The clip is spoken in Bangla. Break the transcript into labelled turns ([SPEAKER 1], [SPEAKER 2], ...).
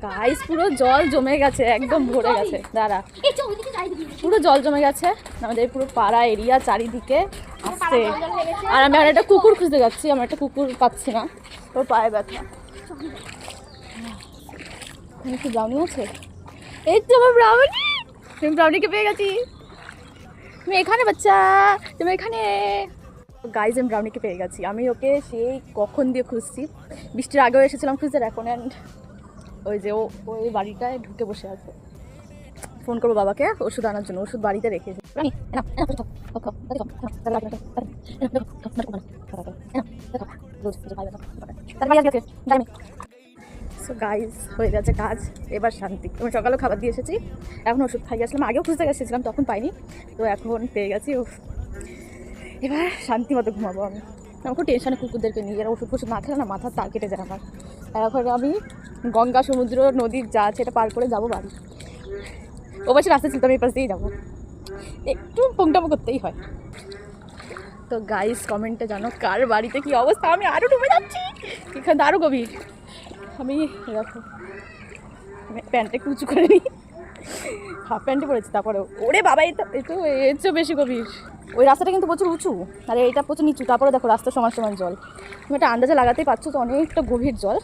[SPEAKER 1] গাইস পুরো জল জমে গেছে, একদম ভরে গেছে। দাঁড়া, পুরো জল জমে গেছে আমাদের পুরো পাড়া এরিয়া চারিদিকে আসছে। আর আমি আর একটা কুকুর খুঁজতে যাচ্ছি, আমার একটা কুকুর পাচ্ছি না, ওর পায়ে ব্যথা। কি ব্রাউনি আছে? এই তো আমার ব্রাউনি, তুমি ব্রাউনিকে পেয়ে গেছি। তুমি এখানে বাচ্চা, তুমি এখানে। গাইজ আমি ব্রাউনিকে পেয়ে গেছি। আমি ওকে সেই কখন দিয়ে খুঁজছি, বৃষ্টির আগেও এসেছিলাম খুঁজতে, এখন ওই যে ওই বাড়িটায় ঢুকে বসে আছে। ফোন করবো বাবাকে ওষুধ আনার জন্য, ওষুধ বাড়িতে রেখেছে। সো গাইজ হয়ে গেছে কাজ, এবার শান্তি। আমি সকালেও খাবার দিয়ে এসেছি, এখন ওষুধ খাইয়ে আসলাম। আগেও খুঁজতে গেছিলাম, তখন পাইনি, তো এখন পেয়ে গেছি। এবার শান্তি মতো ঘুমাবো আমি। আমার খুব টেনশনে কুকুরদেরকে নিয়ে, এরা ওষুধ ফষুধ না খেলে না মাথার তার কেটে যায় আমার। আর এখন আমি গঙ্গা সমুদ্র নদীর যা আছে এটা পার করে যাবো বাড়ি। ও পাশে রাস্তা ছিল, আমি এই পাশ দিয়েই যাবো, একটু পোংটামো করতেই হয়। তো গাইস কমেন্টে জানো কার বাড়িতে কী অবস্থা। আমি আরও ডুবে যাচ্ছি, এখানে আরও গভীর। আমি দেখো প্যান্টটা একটু উঁচু করে নিই, হাফ প্যান্টে পড়েছি, তারপরে ওরে বাবা এটা এর চেয়েও বেশি গভীর। ওই রাস্তাটা কিন্তু প্রচুর উঁচু, আর এটা প্রচুর নিচু, তারপরে দেখো রাস্তার সমান সমান জল। তুমি একটা আন্দাজে লাগাতেই পারছো তো অনেকটা গভীর জল।